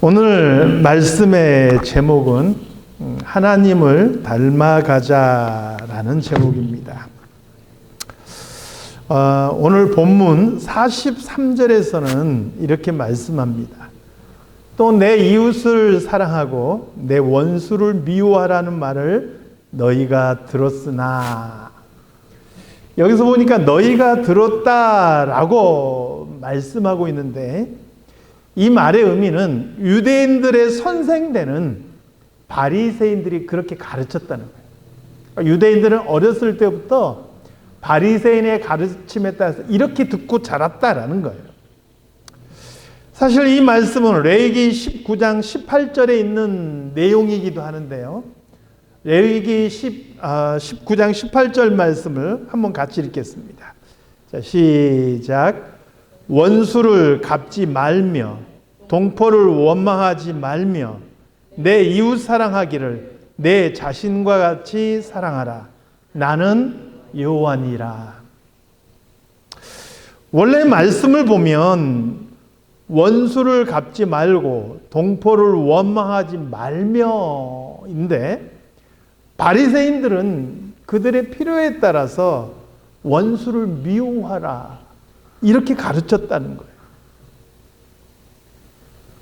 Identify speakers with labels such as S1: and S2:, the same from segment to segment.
S1: 오늘 말씀의 제목은 하나님을 닮아가자라는 제목입니다. 오늘 본문 43절에서는 이렇게 말씀합니다. 또 내 이웃을 사랑하고 내 원수를 미워하라는 말을 너희가 들었으나, 여기서 보니까 너희가 들었다라고 말씀하고 있는데, 이 말의 의미는 유대인들의 선생되는 바리새인들이 그렇게 가르쳤다는 거예요. 유대인들은 어렸을 때부터 바리새인의 가르침에 따라서 이렇게 듣고 자랐다라는 거예요. 사실 이 말씀은 레위기 19장 18절에 있는 내용이기도 하는데요. 레위기 19장 18절 말씀을 한번 같이 읽겠습니다. 자, 시작. 원수를 갚지 말며 동포를 원망하지 말며 내 이웃 사랑하기를 내 자신과 같이 사랑하라. 나는 여호와니라. 원래 말씀을 보면 원수를 갚지 말고 동포를 원망하지 말며인데, 바리새인들은 그들의 필요에 따라서 원수를 미워하라 이렇게 가르쳤다는 거예요.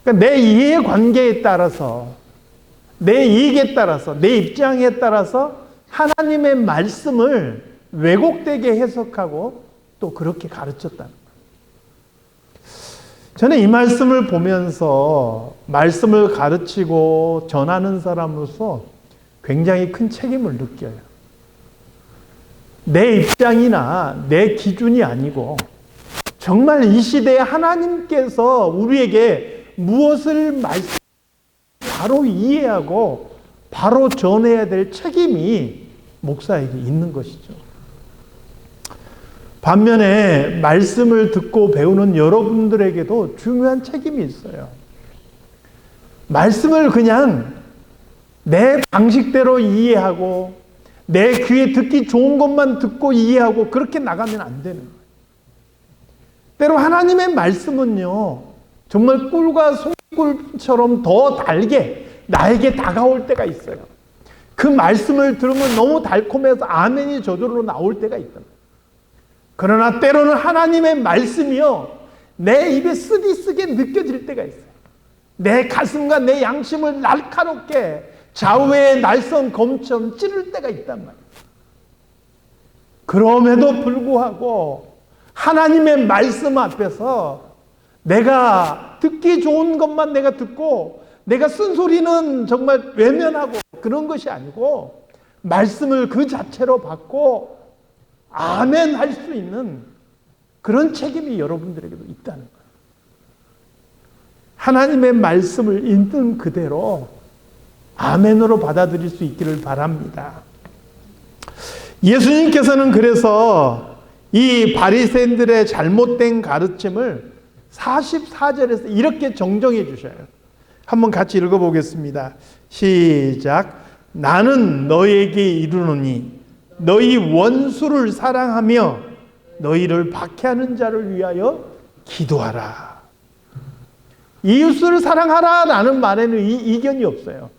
S1: 그러니까 내 이해관계에 따라서, 내 이익에 따라서, 내 입장에 따라서 하나님의 말씀을 왜곡되게 해석하고 또 그렇게 가르쳤다는 거예요. 저는 이 말씀을 보면서 말씀을 가르치고 전하는 사람으로서 굉장히 큰 책임을 느껴요. 내 입장이나 내 기준이 아니고 정말 이 시대에 하나님께서 우리에게 무엇을 바로 이해하고 바로 전해야 될 책임이 목사에게 있는 것이죠. 반면에 말씀을 듣고 배우는 여러분들에게도 중요한 책임이 있어요. 말씀을 그냥 내 방식대로 이해하고 내 귀에 듣기 좋은 것만 듣고 이해하고 그렇게 나가면 안 되는 거예요. 때로 하나님의 말씀은요, 정말 꿀과 송꿀처럼 더 달게 나에게 다가올 때가 있어요. 그 말씀을 들으면 너무 달콤해서 아멘이 저절로 나올 때가 있다. 그러나 때로는 하나님의 말씀이요, 내 입에 쓰디쓰게 느껴질 때가 있어요. 내 가슴과 내 양심을 날카롭게 좌우의 날선 검처럼 찌를 때가 있단 말이에요. 그럼에도 불구하고 하나님의 말씀 앞에서 내가 듣기 좋은 것만 내가 듣고 내가 쓴소리는 정말 외면하고 그런 것이 아니고 말씀을 그 자체로 받고 아멘 할 수 있는 그런 책임이 여러분들에게도 있다는 거예요. 하나님의 말씀을 있는 그대로 아멘으로 받아들일 수 있기를 바랍니다. 예수님께서는 그래서 이 바리새인들의 잘못된 가르침을 44절에서 이렇게 정정해 주셔요. 한번 같이 읽어보겠습니다. 시작. 나는 너에게 이르노니 너희 원수를 사랑하며 너희를 박해하는 자를 위하여 기도하라. 이웃을 사랑하라 라는 말에는 이견이 없어요.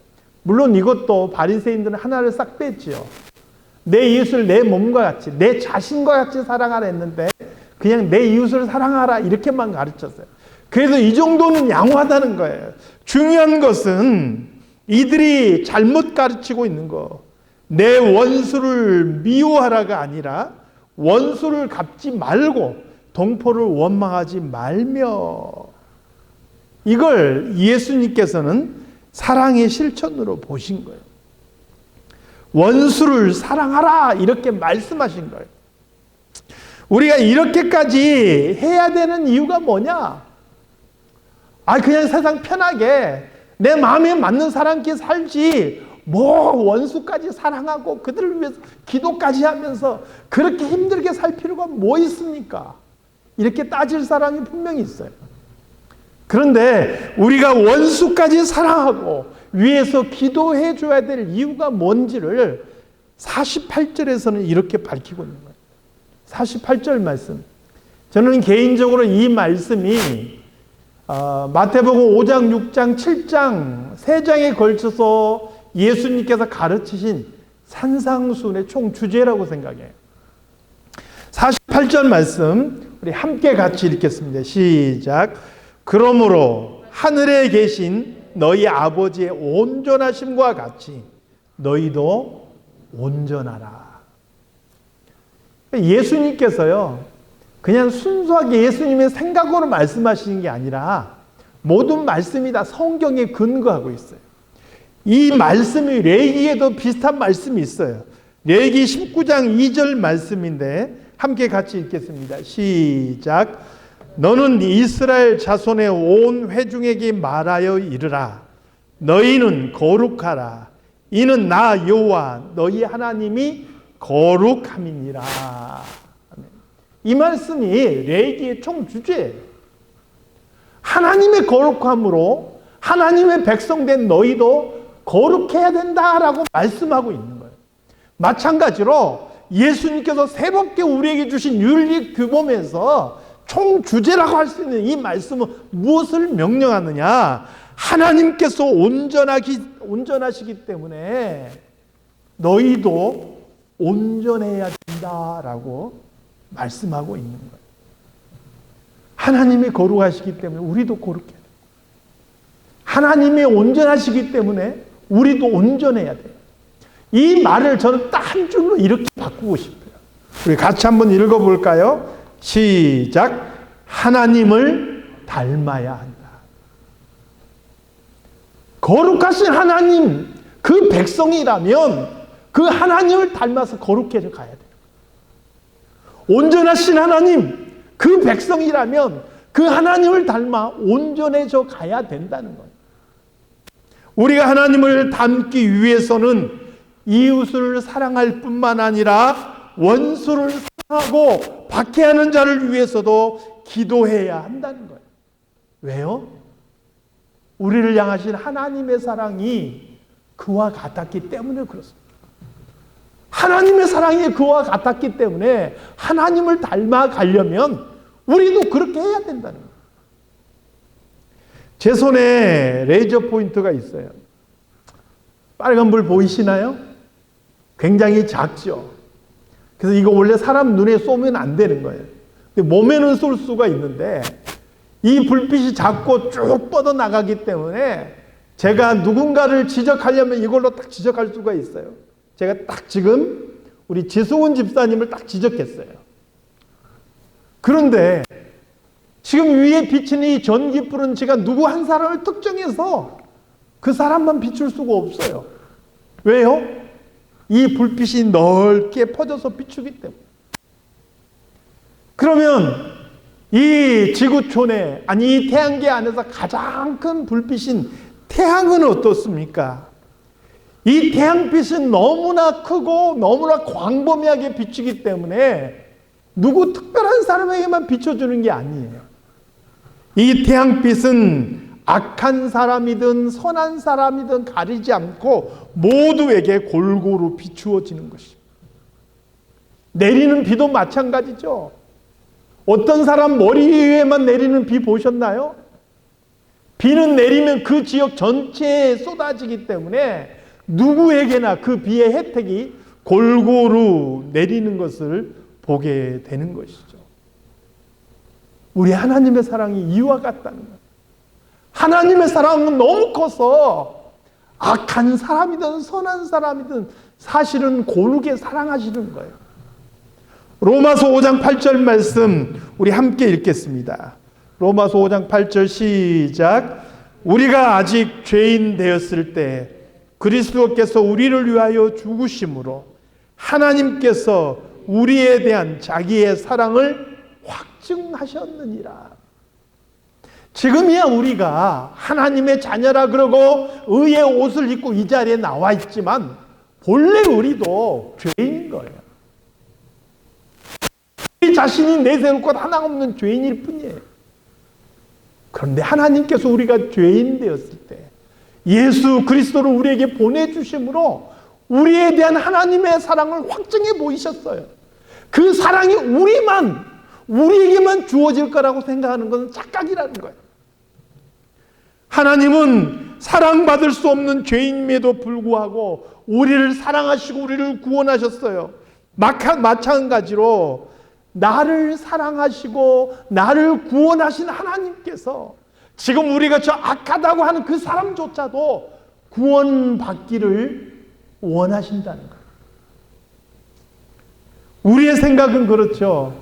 S1: 물론 이것도 바리새인들은 하나를 싹 뺐지요. 내 이웃을 내 몸과 같이, 내 자신과 같이 사랑하라 했는데 그냥 내 이웃을 사랑하라 이렇게만 가르쳤어요. 그래서 이 정도는 양호하다는 거예요. 중요한 것은 이들이 잘못 가르치고 있는 거, 내 원수를 미워하라가 아니라 원수를 갚지 말고 동포를 원망하지 말며, 이걸 예수님께서는 사랑의 실천으로 보신 거예요. 원수를 사랑하라 이렇게 말씀하신 거예요. 우리가 이렇게까지 해야 되는 이유가 뭐냐? 그냥 세상 편하게 내 마음에 맞는 사람끼리 살지 뭐 원수까지 사랑하고 그들을 위해서 기도까지 하면서 그렇게 힘들게 살 필요가 뭐 있습니까? 이렇게 따질 사람이 분명히 있어요. 그런데 우리가 원수까지 사랑하고 위해서 기도해 줘야 될 이유가 뭔지를 48절에서는 이렇게 밝히고 있는 거예요. 48절 말씀. 저는 개인적으로 이 말씀이 마태복음 5장, 6장, 7장 3장에 걸쳐서 예수님께서 가르치신 산상수훈의 총 주제라고 생각해요. 48절 말씀 우리 함께 같이 읽겠습니다. 시작. 그러므로 하늘에 계신 너희 아버지의 온전하심과 같이 너희도 온전하라. 예수님께서요, 그냥 순수하게 예수님의 생각으로 말씀하시는 게 아니라 모든 말씀이 다 성경에 근거하고 있어요. 이 말씀이 레위기에도 비슷한 말씀이 있어요. 레위기 19장 2절 말씀인데 함께 같이 읽겠습니다. 시작. 너는 이스라엘 자손의 온 회중에게 말하여 이르라. 너희는 거룩하라. 이는 나 여호와 너희 하나님이 거룩함이니라. 이 말씀이 레위기의 총 주제예요. 하나님의 거룩함으로 하나님의 백성된 너희도 거룩해야 된다라고 말씀하고 있는 거예요. 마찬가지로 예수님께서 새롭게 우리에게 주신 윤리 규범에서 총 주제라고 할 수 있는 이 말씀은 무엇을 명령하느냐? 하나님께서 온전하시기 때문에 너희도 온전해야 된다라고 말씀하고 있는 거예요. 하나님이 거룩하시기 때문에 우리도 거룩해야 돼요. 하나님이 온전하시기 때문에 우리도 온전해야 돼요. 이 말을 저는 딱 한 줄로 이렇게 바꾸고 싶어요. 우리 같이 한번 읽어볼까요? 시작. 하나님을 닮아야 한다. 거룩하신 하나님, 그 백성이라면 그 하나님을 닮아서 거룩해져 가야 돼요. 온전하신 하나님, 그 백성이라면 그 하나님을 닮아 온전해져 가야 된다는 거예요. 우리가 하나님을 닮기 위해서는 이웃을 사랑할 뿐만 아니라 원수를 사랑하고 박해하는 자를 위해서도 기도해야 한다는 거예요. 왜요? 우리를 향하신 하나님의 사랑이 그와 같았기 때문에 그렇습니다. 하나님의 사랑이 그와 같았기 때문에 하나님을 닮아가려면 우리도 그렇게 해야 된다는 거예요. 제 손에 레이저 포인터가 있어요. 빨간 불 보이시나요? 굉장히 작죠. 그래서 이거 원래 사람 눈에 쏘면 안 되는 거예요. 근데 몸에는 쏠 수가 있는데 이 불빛이 작고 쭉 뻗어나가기 때문에 제가 누군가를 지적하려면 이걸로 딱 지적할 수가 있어요. 제가 딱 지금 우리 지승훈 집사님을 딱 지적했어요. 그런데 지금 위에 비치는 이 전기불은 제가 누구 한 사람을 특정해서 그 사람만 비출 수가 없어요. 왜요? 이 불빛이 넓게 퍼져서 비추기 때문에. 그러면 이 지구촌에, 아니 이 태양계 안에서 가장 큰 불빛인 태양은 어떻습니까? 이 태양빛은 너무나 크고 너무나 광범위하게 비추기 때문에 누구 특별한 사람에게만 비춰주는 게 아니에요. 이 태양빛은 악한 사람이든 선한 사람이든 가리지 않고 모두에게 골고루 비추어지는 것입니다. 내리는 비도 마찬가지죠. 어떤 사람 머리 위에만 내리는 비 보셨나요? 비는 내리면 그 지역 전체에 쏟아지기 때문에 누구에게나 그 비의 혜택이 골고루 내리는 것을 보게 되는 것이죠. 우리 하나님의 사랑이 이와 같다는 거예요. 하나님의 사랑은 너무 커서 악한 사람이든 선한 사람이든 사실은 고르게 사랑하시는 거예요. 로마서 5장 8절 말씀 우리 함께 읽겠습니다. 로마서 5장 8절 시작. 우리가 아직 죄인 되었을 때 그리스도께서 우리를 위하여 죽으심으로 하나님께서 우리에 대한 자기의 사랑을 확증하셨느니라. 지금이야 우리가 하나님의 자녀라 그러고 의의 옷을 입고 이 자리에 나와 있지만 본래 우리도 죄인인 거예요. 우리 자신이 내세울 것 하나 없는 죄인일 뿐이에요. 그런데 하나님께서 우리가 죄인 되었을 때 예수 그리스도를 우리에게 보내주심으로 우리에 대한 하나님의 사랑을 확증해 보이셨어요. 그 사랑이 우리에게만 주어질 거라고 생각하는 것은 착각이라는 거예요. 하나님은 사랑받을 수 없는 죄인임에도 불구하고 우리를 사랑하시고 우리를 구원하셨어요. 마찬가지로 나를 사랑하시고 나를 구원하신 하나님께서 지금 우리가 저 악하다고 하는 그 사람조차도 구원받기를 원하신다는 거예요. 우리의 생각은 그렇죠.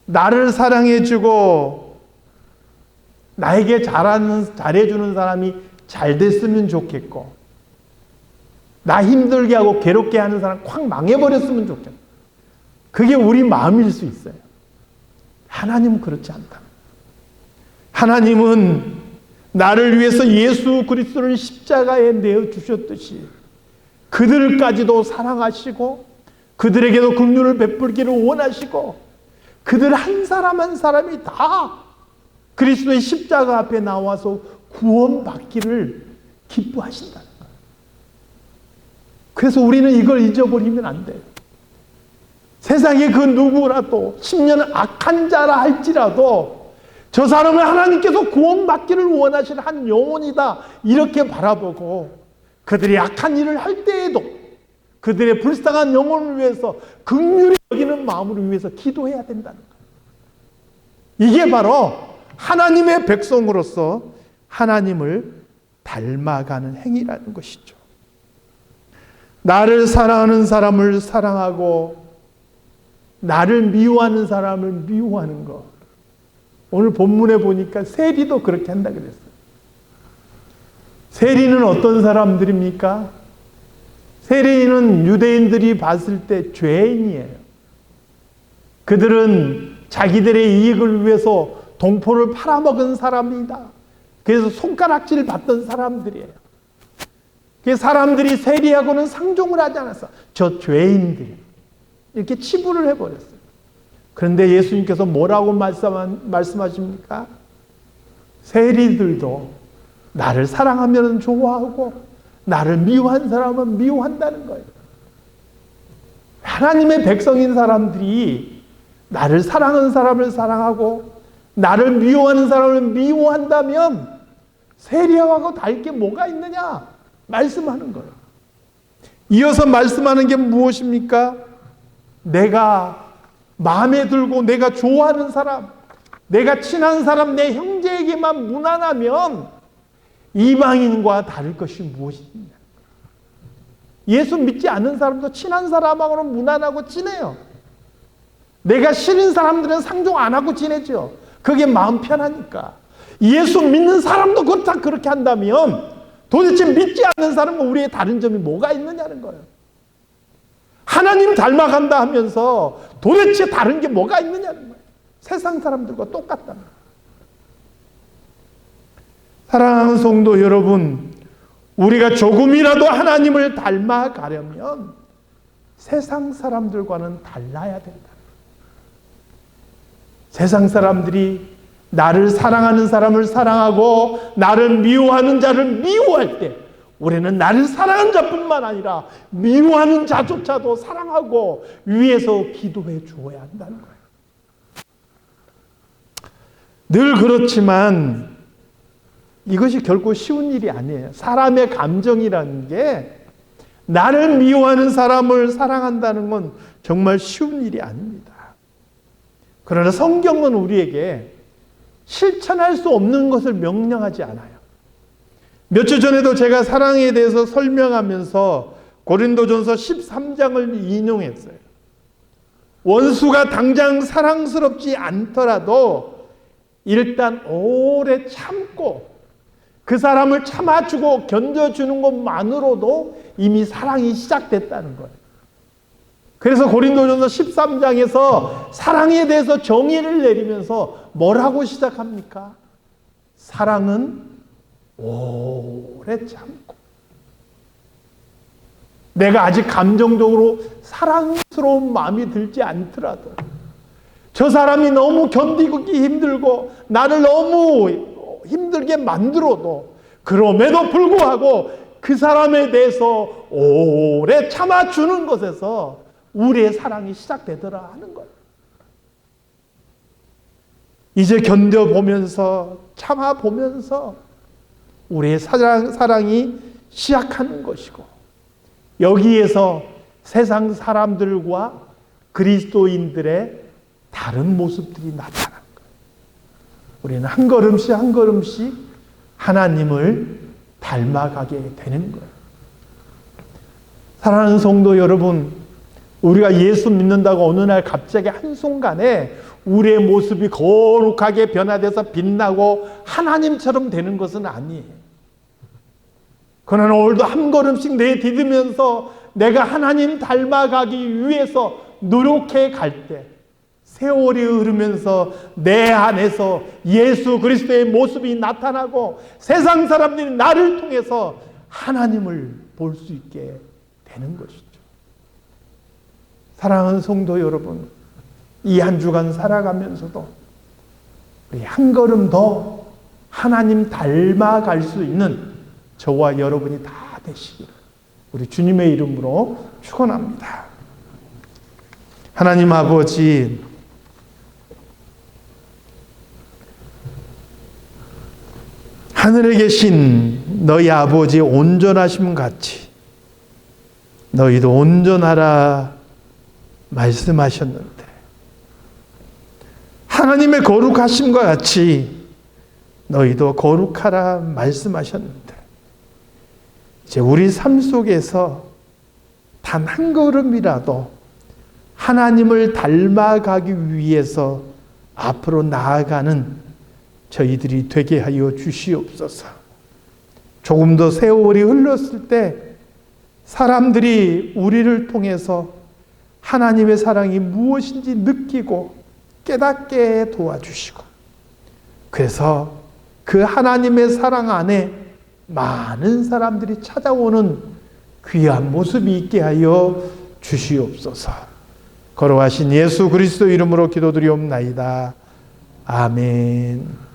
S1: 나를 사랑해주고 나에게 잘해주는 사람이 잘 됐으면 좋겠고, 나 힘들게 하고 괴롭게 하는 사람 콱 망해버렸으면 좋겠고, 그게 우리 마음일 수 있어요. 하나님은 그렇지 않다. 하나님은 나를 위해서 예수 그리스도를 십자가에 내어주셨듯이 그들까지도 사랑하시고 그들에게도 긍휼을 베풀기를 원하시고, 그들 한 사람 한 사람이 다 그리스도의 십자가 앞에 나와서 구원받기를 기뻐하신다는 거예요. 그래서 우리는 이걸 잊어버리면 안 돼요. 세상에 그 누구라도 10년 악한 자라 할지라도 저 사람을 하나님께서 구원받기를 원하시는 한 영혼이다, 이렇게 바라보고 그들이 악한 일을 할 때에도 그들의 불쌍한 영혼을 위해서 긍휼히 여기는 마음을 위해서 기도해야 된다는 거예요. 이게 바로 하나님의 백성으로서 하나님을 닮아가는 행위라는 것이죠. 나를 사랑하는 사람을 사랑하고 나를 미워하는 사람을 미워하는 것. 오늘 본문에 보니까 세리도 그렇게 한다 그랬어요. 세리는 어떤 사람들입니까? 세리는 유대인들이 봤을 때 죄인이에요. 그들은 자기들의 이익을 위해서 동포를 팔아먹은 사람이다. 그래서 손가락질 받던 사람들이에요. 그래서 사람들이 세리하고는 상종을 하지 않았어. 저 죄인들. 이렇게 치부를 해버렸어요. 그런데 예수님께서 뭐라고 말씀하십니까? 세리들도 나를 사랑하면 좋아하고 나를 미워한 사람은 미워한다는 거예요. 하나님의 백성인 사람들이 나를 사랑하는 사람을 사랑하고 나를 미워하는 사람을 미워한다면 세리하고 다를 게 뭐가 있느냐 말씀하는 거예요. 이어서 말씀하는 게 무엇입니까? 내가 마음에 들고 내가 좋아하는 사람, 내가 친한 사람, 내 형제에게만 무난하면 이방인과 다를 것이 무엇이냐. 예수 믿지 않는 사람도 친한 사람하고는 무난하고 친해요. 내가 싫은 사람들은 상종 안 하고 지내죠. 그게 마음 편하니까. 예수 믿는 사람도 그렇게 한다면 도대체 믿지 않는 사람과 우리의 다른 점이 뭐가 있느냐는 거예요. 하나님 닮아간다 하면서 도대체 다른 게 뭐가 있느냐는 거예요. 세상 사람들과 똑같다는 거예요. 사랑하는 성도 여러분, 우리가 조금이라도 하나님을 닮아가려면 세상 사람들과는 달라야 된다. 세상 사람들이 나를 사랑하는 사람을 사랑하고 나를 미워하는 자를 미워할 때 우리는 나를 사랑하는 자뿐만 아니라 미워하는 자조차도 사랑하고 위해서 기도해 주어야 한다는 거예요. 늘 그렇지만 이것이 결코 쉬운 일이 아니에요. 사람의 감정이라는 게 나를 미워하는 사람을 사랑한다는 건 정말 쉬운 일이 아닙니다. 그러나 성경은 우리에게 실천할 수 없는 것을 명령하지 않아요. 몇 주 전에도 제가 사랑에 대해서 설명하면서 고린도전서 13장을 인용했어요. 원수가 당장 사랑스럽지 않더라도 일단 오래 참고 그 사람을 참아주고 견뎌주는 것만으로도 이미 사랑이 시작됐다는 거예요. 그래서 고린도전서 13장에서 사랑에 대해서 정의를 내리면서 뭐라고 시작합니까? 사랑은 오래 참고. 내가 아직 감정적으로 사랑스러운 마음이 들지 않더라도 저 사람이 너무 견디기 힘들고 나를 너무 힘들게 만들어도 그럼에도 불구하고 그 사람에 대해서 오래 참아주는 것에서 우리의 사랑이 시작되더라 하는 거예요. 이제 견뎌보면서 참아보면서 우리의 사랑이 시작하는 것이고, 여기에서 세상 사람들과 그리스도인들의 다른 모습들이 나타나는 거예요. 우리는 한 걸음씩 한 걸음씩 하나님을 닮아가게 되는 거예요. 사랑하는 성도 여러분, 우리가 예수 믿는다고 어느 날 갑자기 한순간에 우리의 모습이 거룩하게 변화돼서 빛나고 하나님처럼 되는 것은 아니에요. 그러나 오늘도 한 걸음씩 내디디면서 내가 하나님 닮아가기 위해서 노력해 갈 때, 세월이 흐르면서 내 안에서 예수 그리스도의 모습이 나타나고 세상 사람들이 나를 통해서 하나님을 볼 수 있게 되는 것이죠. 사랑하는 성도 여러분, 이 한 주간 살아가면서도 우리 한 걸음 더 하나님 닮아갈 수 있는 저와 여러분이 다 되시기를 우리 주님의 이름으로 축원합니다. 하나님 아버지, 하늘에 계신 너희 아버지의 온전하심 같이 너희도 온전하라 말씀하셨는데, 하나님의 거룩하심과 같이 너희도 거룩하라 말씀하셨는데, 이제 우리 삶 속에서 단 한 걸음이라도 하나님을 닮아가기 위해서 앞으로 나아가는 저희들이 되게 하여 주시옵소서. 조금 더 세월이 흘렀을 때 사람들이 우리를 통해서 하나님의 사랑이 무엇인지 느끼고 깨닫게 도와주시고, 그래서 그 하나님의 사랑 안에 많은 사람들이 찾아오는 귀한 모습이 있게 하여 주시옵소서. 걸어가신 예수 그리스도 이름으로 기도드리옵나이다. 아멘.